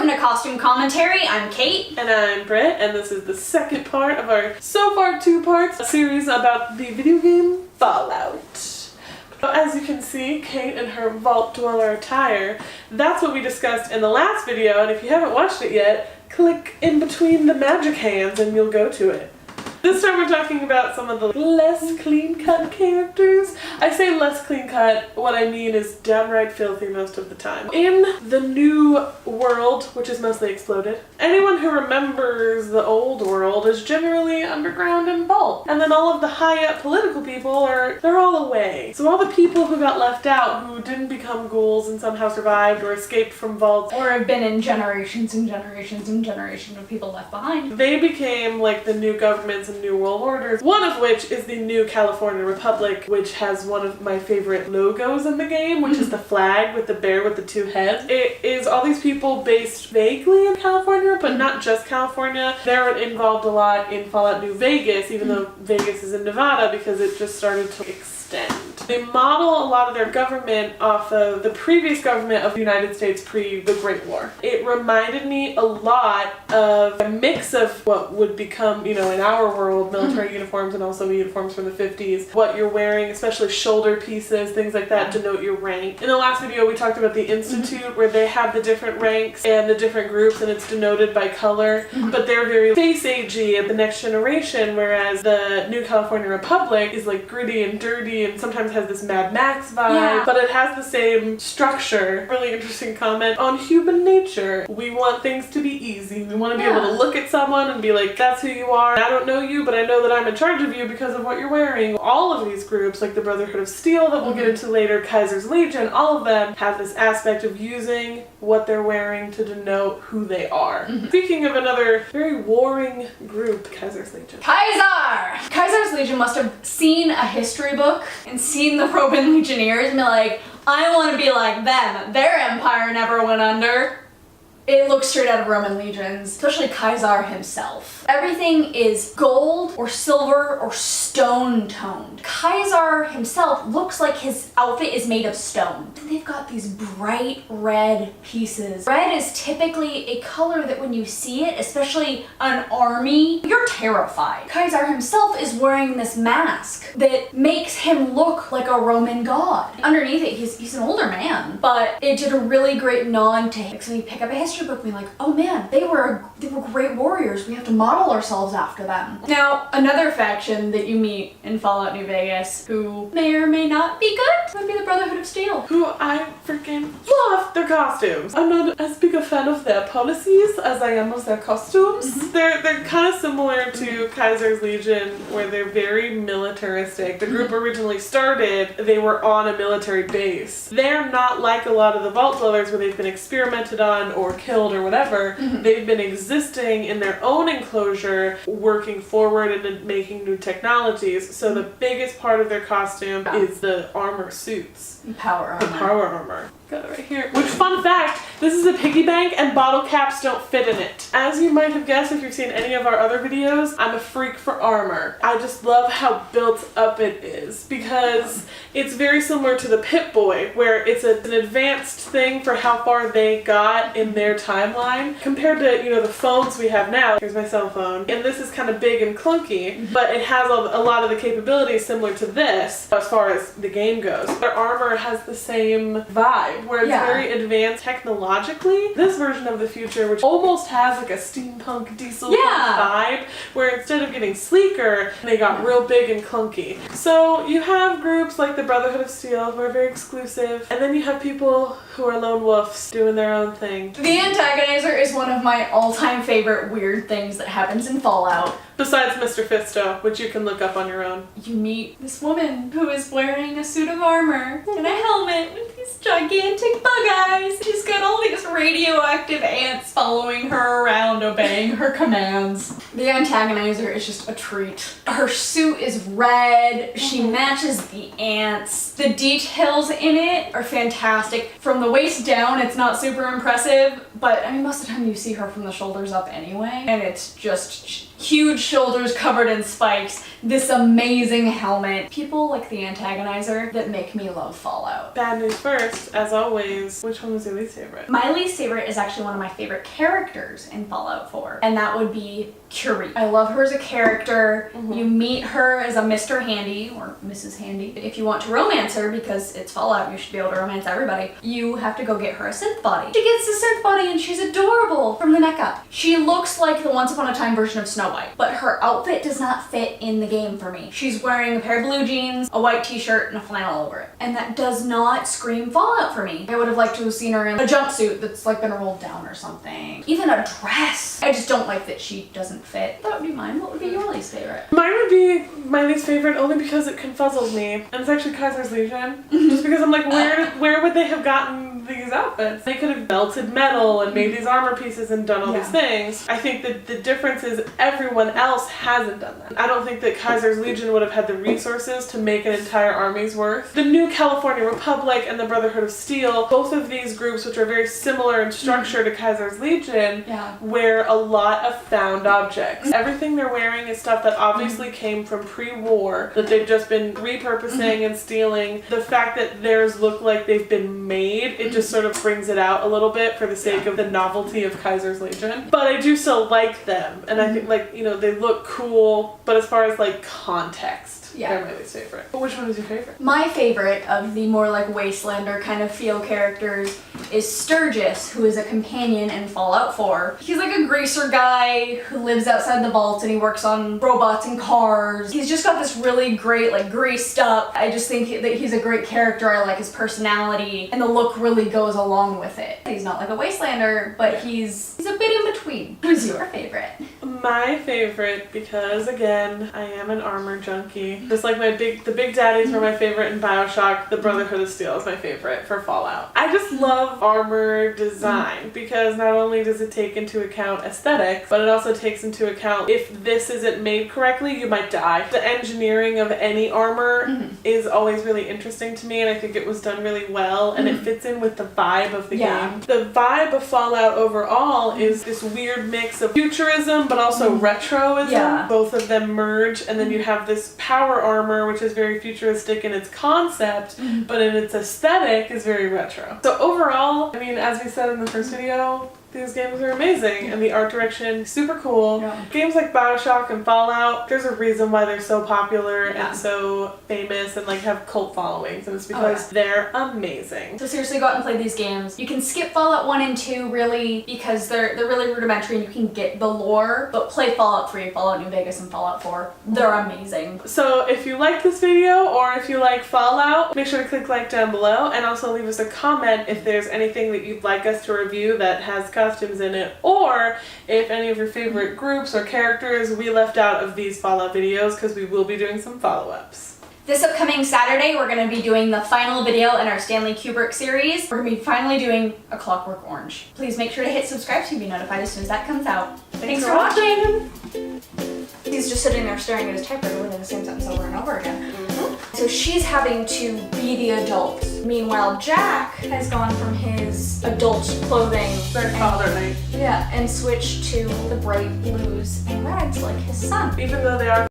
Welcome to Costume Commentary. I'm Kate. And I'm Brit, and this is the second part of our so far 2 parts series about the video game Fallout. As you can see, Kate in her Vault Dweller attire, that's what we discussed in the last video, and if you haven't watched it yet, click in between the magic hands and you'll go to it. This time we're talking about some of the less clean-cut characters. I say less clean-cut, what I mean is downright filthy most of the time. In the new world, which is mostly exploded, anyone who remembers the old world is generally underground and vault. And then all of the high-up political people they're all away. So all the people who got left out, who didn't become ghouls and somehow survived or escaped from vaults, Or have been in generations and generations and generations of people left behind. they became like the new governments and new world orders, one of which is the new California Republic, which has one of my favorite logos in the game, which is the flag with the bear with the 2 heads. It is all these people based vaguely in California, but not just California. They're involved a lot in Fallout New Vegas, even though Vegas is in Nevada, because it just started to extend. They model a lot of their government off of the previous government of the United States pre the Great War. It reminded me a lot of a mix of what would become, in our world, military uniforms and also uniforms from the 50s. What you're wearing, especially shoulder pieces, things like that denote your rank. In the last video we talked about the Institute, where they have the different ranks and the different groups and it's denoted by color, but they're very face-agey at the next generation, whereas the new California Republic is like gritty and dirty and sometimes has this Mad Max vibe, but it has the same structure. Really interesting comment on human nature. We want things to be easy. We want to be able to look at someone and be like, that's who you are. I don't know you, but I know that I'm in charge of you because of what you're wearing. All of these groups, like the Brotherhood of Steel that we'll get into later, Kaiser's Legion, all of them have this aspect of using what they're wearing to denote who they are. Speaking of another very warring group, Kaiser's Legion. Kaiser's Legion must have seen a history book and seen the Roman legionnaires and be like, I want to be like them. Their empire never went under. It looks straight out of Roman legions, especially Kaiser himself. Everything is gold or silver or stone toned. Kaiser himself looks like his outfit is made of stone. And they've got these bright red pieces. Red is typically a color that when you see it, especially an army, you're terrified. Kaiser himself is wearing this mask that makes him look like a Roman god. Underneath it, he's an older man, but it did a really great nod to him. So when you pick up a history book, being like, oh man, they were great warriors. We have to model ourselves after them. Now, another faction that you meet in Fallout New Vegas, who may or may not be good, would be the Brotherhood of Steel. Who I freaking love their costumes. I'm not as big a fan of their policies as I am of their costumes. They're kind of similar to Kaiser's Legion, where they're very militaristic. The group originally started, they were on a military base. They're not like a lot of the Vault Dwellers where they've been experimented on or killed or whatever. They've been existing in their own enclosure, working forward and making new technologies. So the biggest part of their costume is the armor suits. Power armor. The power armor. Got it right here. Which, fun fact, this is a piggy bank and bottle caps don't fit in it. As you might have guessed if you've seen any of our other videos, I'm a freak for armor. I just love how built up it is because it's very similar to the Pip-Boy, where it's an advanced thing for how far they got in their timeline compared to, the phones we have now. Here's my cell phone. And this is kind of big and clunky, but it has a lot of the capabilities similar to this as far as the game goes. Their armor has the same vibe, where it's very advanced technologically. This version of the future, which almost has like a steampunk diesel vibe, where instead of getting sleeker, they got real big and clunky. So you have groups like the Brotherhood of Steel who are very exclusive, and then you have people who are lone wolves doing their own thing. The Antagonizer is one of my all-time favorite weird things that happens in Fallout. Besides Mr. Fisto, which you can look up on your own. You meet this woman who is wearing a suit of armor and a helmet with these gigantic bug eyes. She's got all these radioactive ants following her around, obeying her commands. The antagonizer is just a treat. Her suit is red, she matches the ants. The details in it are fantastic. From the waist down, it's not super impressive, but I mean, most of the time you see her from the shoulders up anyway, and it's just huge shoulders covered in spikes, this amazing helmet. People like the antagonizer that make me love Fallout. Bad news first, as always, which one was your least favorite? My least favorite is actually one of my favorite characters in Fallout 4, and that would be Curie. I love her as a character. You meet her as a Mr. Handy or Mrs. Handy. If you want to romance her, because it's Fallout, you should be able to romance everybody, you have to go get her a synth body. She gets a synth body and she's adorable from the neck up. She looks like the Once Upon a Time version of Snow White, but her outfit does not fit in the game for me. She's wearing a pair of blue jeans, a white t-shirt, and a flannel over it. And that does not scream Fallout for me. I would have liked to have seen her in a jumpsuit that's like been rolled down or something. Even a dress. I just don't like that she doesn't fit. That would be mine. What would be your least favorite? Mine would be my least favorite only because it confuzzles me. And it's actually Kaiser's Legion. Just because I'm like, where would they have gotten these outfits? They could have melted metal and made these armor pieces and done all these things. I think that the difference is everyone else hasn't done that. I don't think that Kaiser's Legion would have had the resources to make an entire army's worth. The New California Republic and the Brotherhood of Steel, both of these groups, which are very similar in structure to Kaiser's Legion, wear a lot of found objects. Everything they're wearing is stuff that obviously came from pre-war, that they've just been repurposing and stealing. The fact that theirs look like they've been made, it just sort of brings it out a little bit for the sake of the novelty of Kaiser's Legion. But I do still like them, and I think, like, you know, they look cool, but as far as like context, they're my least favorite. But which one is your favorite? My favorite of the more like Wastelander kind of feel characters is Sturgis, who is a companion in Fallout 4. He's like a greaser guy who lives outside the vault and he works on robots and cars. He's just got this really great, like, greased up. I just think that he's a great character. I like his personality, and the look really goes along with it. He's not like a Wastelander, but he's a bit in between. Who's your favorite? My favorite, because again, I am an armor junkie. Just like the Big Daddies were my favorite in BioShock, the Brotherhood of Steel is my favorite for Fallout. I just love armor design because not only does it take into account aesthetics, but it also takes into account if this isn't made correctly, you might die. The engineering of any armor is always really interesting to me, and I think it was done really well, and it fits in with the vibe of the game. The vibe of Fallout overall is this weird mix of futurism, but also retroism. Both of them merge, and then you have this power armor, which is very futuristic in its concept, but in its aesthetic is very retro. So overall, I mean, as we said in the first video, these games are amazing, and the art direction super cool. Games like BioShock and Fallout, there's a reason why they're so popular and so famous and like have cult followings, and it's because they're amazing. So seriously, go out and play these games. You can skip Fallout 1 and 2 really because they're really rudimentary and you can get the lore, but play Fallout 3, Fallout New Vegas, and Fallout 4. They're amazing. So if you like this video or if you like Fallout, make sure to click like down below, and also leave us a comment if there's anything that you'd like us to review that has costumes in it, or if any of your favorite groups or characters we left out of these Fallout videos, because we will be doing some follow-ups. This upcoming Saturday, we're going to be doing the final video in our Stanley Kubrick series. We're going to be finally doing A Clockwork Orange. Please make sure to hit subscribe to be notified as soon as that comes out. Thanks for watching! He's just sitting there staring at his typewriter reading the same sentence over and over again. So she's having to be the adult. Meanwhile, Jack has gone from his adult clothing and switched to the bright blues and reds like his son. Even though they are